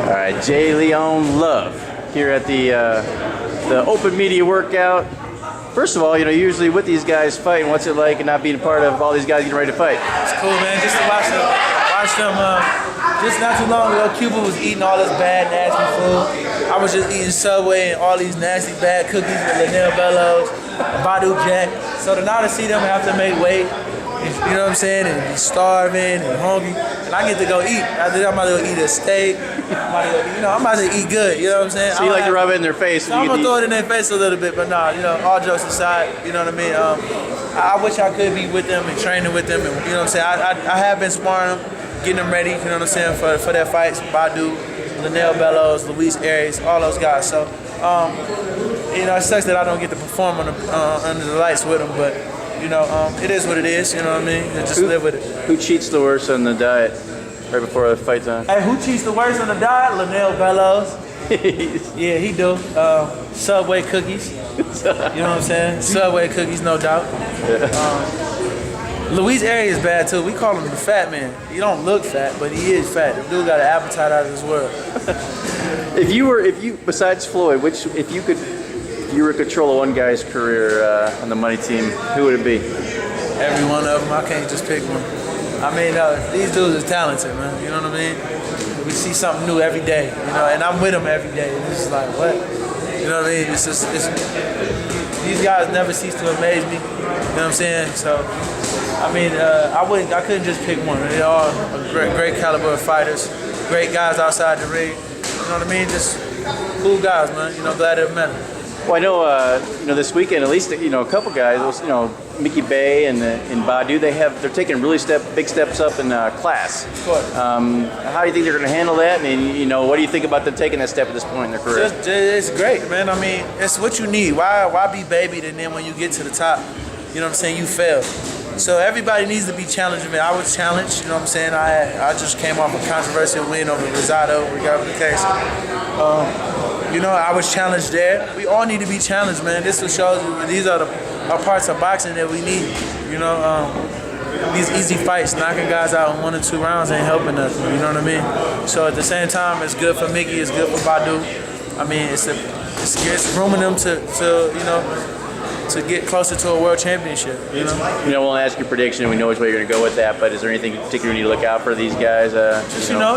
All right, Jay Leon Love here at the open media workout. First of all, usually with these guys fighting, what's it like and not being part of all these guys getting ready to fight? It's cool, man. Just to watch them. Just not too long ago, Cuba was eating all this bad, nasty food. I was just eating Subway and all these nasty, bad cookies with Linnell Bellows, Badu Jack. So now to see them have to make weight, you know what I'm saying, and be starving and hungry, and I get to go eat. After that, I'm about to go eat a steak. I'm about to eat good. You know what I'm saying? So you like to rub it in their face? So I'm gonna throw it in their face a little bit, but nah. All jokes aside, you know what I mean. I wish I could be with them and training with them, and you know what I'm saying. I have been sparring them, getting them ready. You know what I'm saying for their fights. Badu, Linnell Bellows, Luis Arias, all those guys. So it sucks that I don't get to perform under the lights with them, but. It is what it is, you know what I mean? And just live with it. Who cheats the worst on the diet right before the fight time? Hey, who cheats the worst on the diet? Linnell Bellows. Yeah, he do. Subway cookies. You know what I'm saying? Subway cookies, no doubt. Yeah. Luis Arias is bad too. We call him the fat man. He don't look fat, but he is fat. The dude got an appetite out of this world. If you besides Floyd, if you were in control of one guy's career on the money team, who would it be? Every one of them. I can't just pick one. I mean, these dudes are talented, man. You know what I mean? We see something new every day, and I'm with them every day. It's just like, what? You know what I mean? These guys never cease to amaze me. You know what I'm saying? So, I mean, I couldn't just pick one. They're all great caliber of fighters, great guys outside the ring. You know what I mean? Just cool guys, man. Glad to have met them. Well, I know, this weekend at least, a couple guys, Mickey Bay and Badu, they're taking really big steps up in class. Of course. How do you think they're going to handle that? And what do you think about them taking that step at this point in their career? It's great, man. I mean, it's what you need. Why be babied and then when you get to the top, you know what I'm saying, you fail. So everybody needs to be challenged. I was challenged, you know what I'm saying. I just came off a controversial win over Rosado, regardless of the case. I was challenged there. We all need to be challenged, man. This shows these are the parts of boxing that we need. These easy fights, knocking guys out in 1 or 2 rounds ain't helping us. You know what I mean? So at the same time, it's good for Mickey, it's good for Badu. I mean, it's grooming them to get closer to a world championship. We'll ask your prediction. We know which way you're going to go with that. But is there anything particular you need to look out for these guys?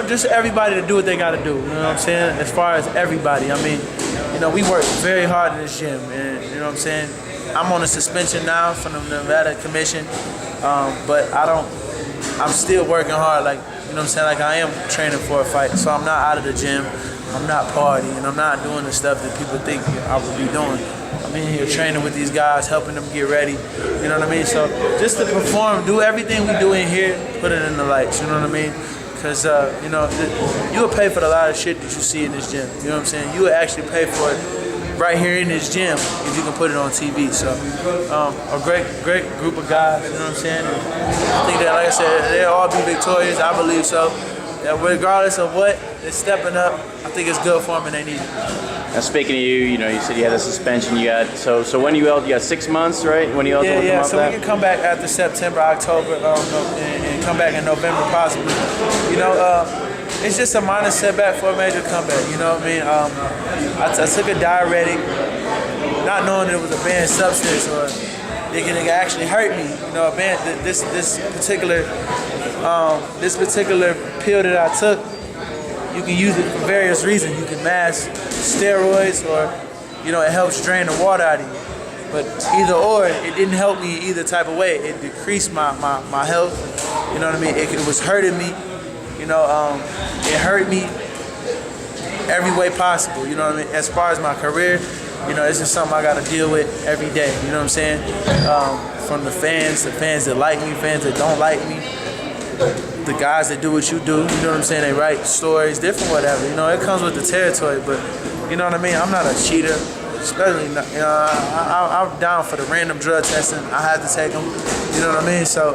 Just everybody to do what they got to do. You know what I'm saying? As far as everybody, I mean, we work very hard in this gym, and you know what I'm saying. I'm on a suspension now from the Nevada Commission, but I'm still working hard. Like what I'm saying, like I am training for a fight, so I'm not out of the gym. I'm not partying. I'm not doing the stuff that people think I would be doing. I'm in here training with these guys, helping them get ready. You know what I mean? So just to perform, do everything we do in here, put it in the lights. You know what I mean? Because, you will pay for a lot of shit that you see in this gym. You know what I'm saying? You will actually pay for it right here in this gym if you can put it on TV. So a great group of guys, you know what I'm saying? And I think that, like I said, they'll all be victorious. I believe so. That regardless of what, they're stepping up. I think it's good for them and they need it. Now, speaking of you said you had a suspension. You got so when you held, you got 6 months, right? When you held, yeah. So we can come back after September, October, and come back in November possibly. It's just a minor setback for a major comeback. You know what I mean? I took a diuretic, not knowing it was a banned substance or it can actually hurt me. This particular pill that I took. You can use it for various reasons. You can mask steroids or, it helps drain the water out of you. But either or, it didn't help me either type of way. It decreased my health. You know what I mean? It was hurting me. It hurt me every way possible. You know what I mean? As far as my career, it's just something I got to deal with every day. You know what I'm saying? From the fans that like me, fans that don't like me. The guys that do what you do, you know what I'm saying? They write stories, different whatever. It comes with the territory, but you know what I mean? I'm not a cheater, especially not, I'm down for the random drug testing. I had to take them, you know what I mean? So,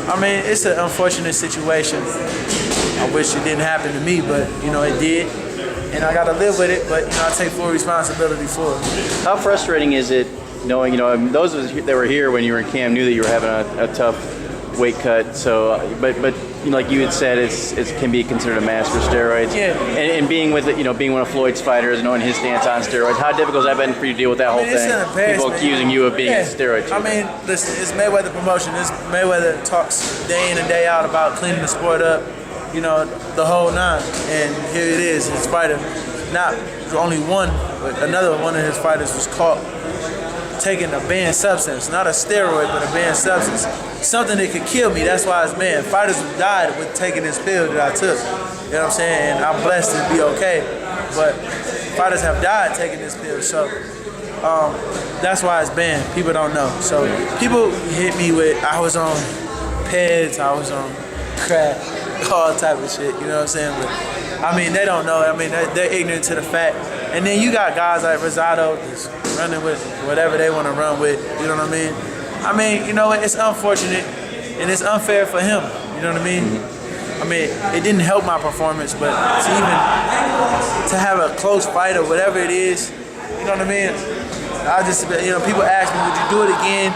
it's an unfortunate situation. I wish it didn't happen to me, but it did, and I got to live with it. But I take full responsibility for it. How frustrating is it knowing those of us that were here when you were in camp knew that you were having a tough weight cut. So, but like you had said, it can be considered a mask for steroids. Yeah. And being with it, being one of Floyd's fighters, knowing his stance on steroids, how difficult has that been for you to deal with that whole thing? It's an embarrassment. People accusing you of being a steroid. I mean, listen, it's Mayweather promotion. Mayweather talks day in and day out about cleaning the sport up, the whole nine. And here it is. His fighter, not only one, but another one of his fighters was caught taking a banned substance, not a steroid, but a banned substance. Something that could kill me. That's why it's banned. Fighters have died with taking this pill that I took. You know what I'm saying? And I'm blessed to be okay. But fighters have died taking this pill. So that's why it's banned. People don't know. So people hit me with, I was on peds, I was on crack, all type of shit. You know what I'm saying? But I mean, they don't know. I mean, they're ignorant to the fact. And then you got guys like Rosado that's running with whatever they want to run with. You know what I mean? I mean, it's unfortunate and it's unfair for him. You know what I mean? I mean, it didn't help my performance, but to have a close fight or whatever it is, you know what I mean? I just, people ask me, would you do it again?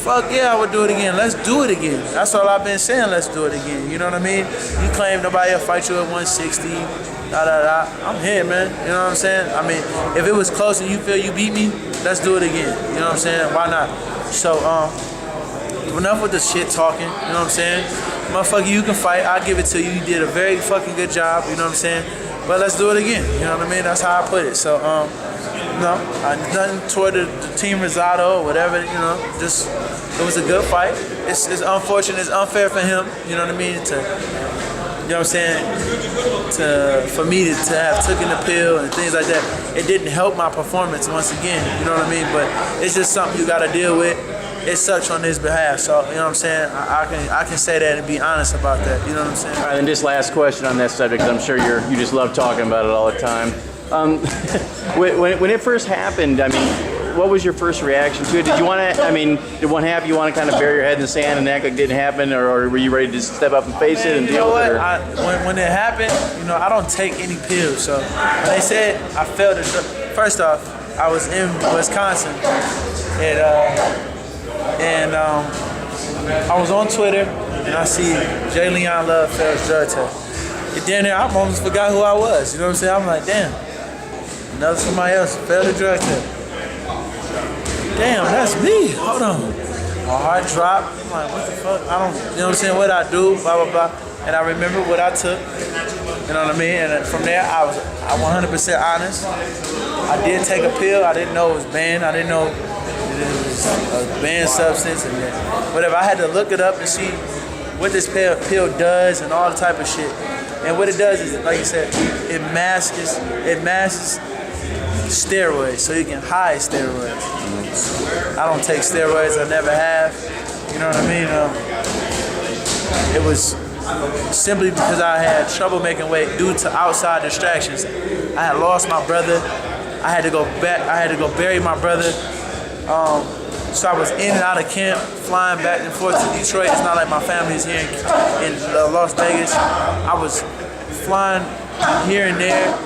Fuck yeah, I would do it again. Let's do it again. That's all I've been saying, let's do it again. You know what I mean? You claim nobody will fight you at 160, I'm here, man. You know what I'm saying? I mean, if it was close and you feel you beat me, let's do it again. You know what I'm saying? Why not? So, enough with the shit talking. You know what I'm saying? Motherfucker, you can fight. I'll give it to you. You did a very fucking good job. You know what I'm saying? But let's do it again. You know what I mean? That's how I put it. So, no, nothing toward the team Rosado or whatever, just it was a good fight. It's unfortunate, it's unfair for him, you know what I mean, for me to have taken the pill and things like that. It didn't help my performance once again, you know what I mean, but it's just something you gotta deal with. It sucks on his behalf, so you know what I'm saying. I can say that and be honest about that. You know what I'm saying. All right, and just last question on that subject, because I'm sure you just love talking about it all the time. When it first happened, I mean, what was your first reaction to it? Did you want to? I mean, did one half you want to kind of bury your head in the sand and act like it didn't happen, or were you ready to step up and face it and deal with it? When it happened, I don't take any pills. So when they said I failed it, first off, I was in Wisconsin, and I was on Twitter, and I see Jay Leon Love failed drug test. And then I almost forgot who I was. You know what I'm saying? I'm like, damn, another somebody else failed the drug test. Damn, that's me. Hold on. My heart dropped. I'm like, what the fuck? I don't, you know what I'm saying? What I do, blah, blah, blah. And I remember what I took. You know what I mean? And from there, I 100% honest. I did take a pill. I didn't know it was banned. I didn't know it was a banned substance. And whatever. I had to look it up and see what this pill does and all the type of shit. And what it does is, like you said, it masks steroids, so you can hide steroids. I don't take steroids, I never have. You know what I mean? It was simply because I had trouble making weight due to outside distractions. I had lost my brother. I had to go back. I had to go bury my brother. So I was in and out of camp, flying back and forth to Detroit. It's not like my family's here in Las Vegas. I was flying here and there,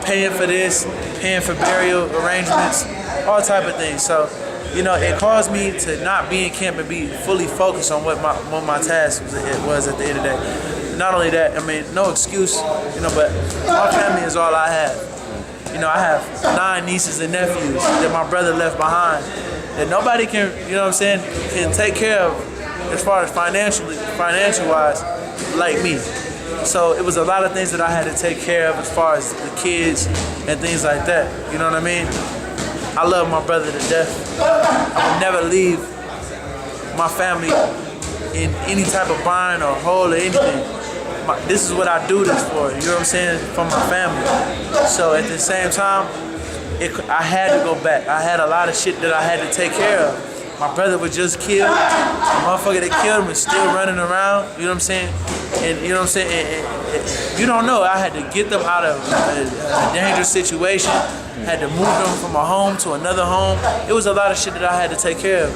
paying for this, paying for burial arrangements, all type of things. So, it caused me to not be in camp and be fully focused on what my task was at the end of the day. Not only that, I mean, no excuse, but my family is all I have. I have 9 nieces and nephews that my brother left behind that nobody can, can take care of as far as financial-wise like me. So it was a lot of things that I had to take care of as far as the kids and things like that. You know what I mean? I love my brother to death. I would never leave my family in any type of bind or hole or anything. This is what I do this for, you know what I'm saying, for my family. So at the same time, I had to go back. I had a lot of shit that I had to take care of. My brother was just killed. The motherfucker that killed him was still running around, you know what I'm saying? And you know what I'm saying? And you don't know, I had to get them out of a dangerous situation, had to move them from a home to another home. It was a lot of shit that I had to take care of.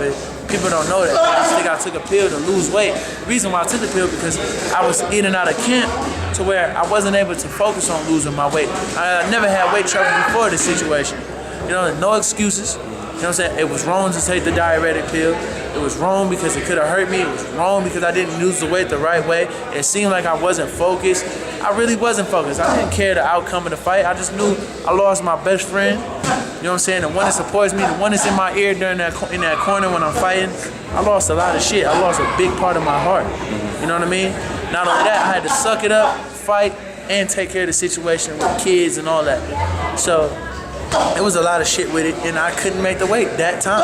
People don't know that. I just think I took a pill to lose weight. The reason why I took the pill because I was in and out of camp to where I wasn't able to focus on losing my weight. I never had weight trouble before this situation. No excuses. You know what I'm saying? It was wrong to take the diuretic pill. it was wrong because it could have hurt me. It was wrong because I didn't lose the weight the right way. It seemed like I wasn't focused. I really wasn't focused. I didn't care the outcome of the fight. I just knew I lost my best friend. You know what I'm saying? The one that supports me, the one that's in my ear during in that corner when I'm fighting. I lost a lot of shit. I lost a big part of my heart. You know what I mean? Not only that, I had to suck it up, fight, and take care of the situation with kids and all that. So it was a lot of shit with it, and I couldn't make the weight that time.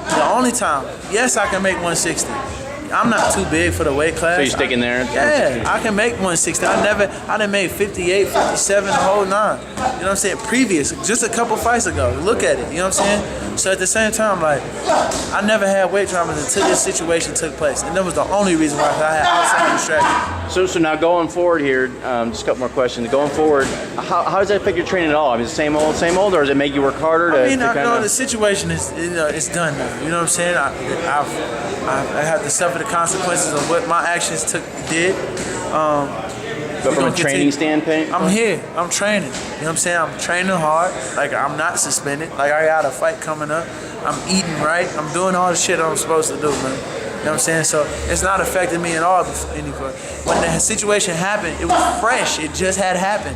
The only time. Yes, I can make 160. I'm not too big for the weight class. So you're sticking there? Yeah, I can make 160. I done made 58, 57, the whole 9. You know what I'm saying? Previous, just a couple fights ago. Look at it, you know what I'm saying? So at the same time, like, I never had weight traumas until this situation took place. And that was the only reason why I had outside distractions. So now going forward here, just a couple more questions. Going forward, how does that affect your training at all? I mean, is it same old, or does it make you work harder? No, the situation is, it's done now. You know what I'm saying? I have to suffer the consequences of what my actions did. But from a training standpoint? I'm here. I'm training. You know what I'm saying? I'm training hard. Like, I'm not suspended. Like, I got a fight coming up. I'm eating right. I'm doing all the shit I'm supposed to do, man. You know what I'm saying? So it's not affecting me at all anymore. When the situation happened, it was fresh. It just had happened.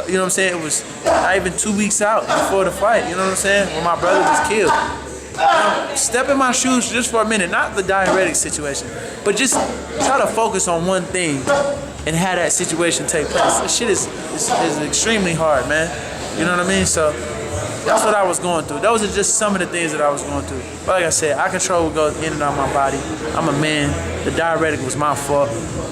You know what I'm saying? It was not even 2 weeks out before the fight. You know what I'm saying? When my brother was killed. Step in my shoes just for a minute. Not the diuretic situation, but just try to focus on one thing and have that situation take place. This shit is extremely hard, man. You know what I mean? So that's what I was going through. Those are just some of the things that I was going through. But like I said, I control what goes in and out of my body. I'm a man. The diuretic was my fault.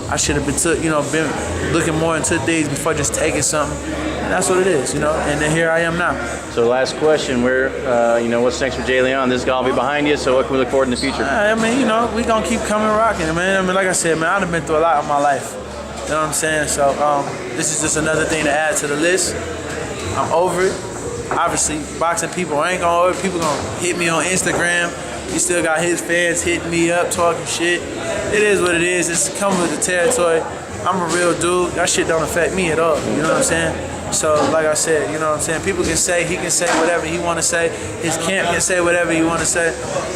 I should have been looking more into things before just taking something. And that's what it is, you know. And then here I am now. So last question, what's next for Jay Leon? This is gonna be behind you. So what can we look forward in the future? I mean, we gonna keep coming rocking, man. I mean, like I said, man, I've been through a lot in my life. You know what I'm saying? So this is just another thing to add to the list. I'm over it. Obviously, boxing people ain't gonna over it. People gonna hit me on Instagram. He still got his fans hitting me up, talking shit. It is what it is. It's coming with the territory. I'm a real dude. That shit don't affect me at all. You know what I'm saying? So, like I said, you know what I'm saying? People can say, he can say whatever he want to say. His camp can say whatever he want to say.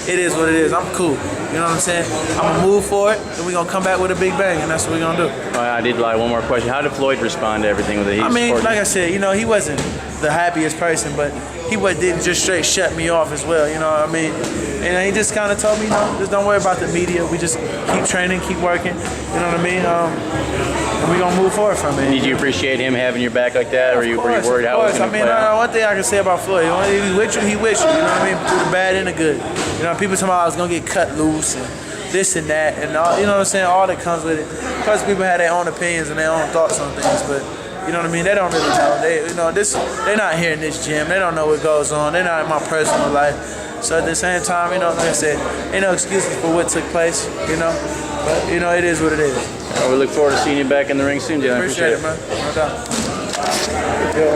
It is what it is. I'm cool. You know what I'm saying? I'm going to move for it, and we're going to come back with a big bang, and that's what we're going to do. I did like one more question. How did Floyd respond to everything with it? I mean, like I said, he wasn't the happiest person, but he didn't just straight shut me off as well, you know what I mean? And he just kind of told me, just don't worry about the media. We just keep training, keep working, you know what I mean? And we're going to move forward from it. Did you appreciate him having your back like that, or were you worried how it was going to play out? One thing I can say about Floyd, he with you, he with you know what I mean? Through the bad and the good. You know, people talking about I was going to get cut loose and this and that, and all, you know what I'm saying? All that comes with it. Because people have their own opinions and their own thoughts on things, but you know what I mean? They don't really know. They're not here in this gym. They don't know what goes on. They're not in my personal life. So at the same time, like I said, ain't no excuses for what took place, But, it is what it is. We look forward to seeing you back in the ring soon, Jay. Appreciate it, man. No doubt.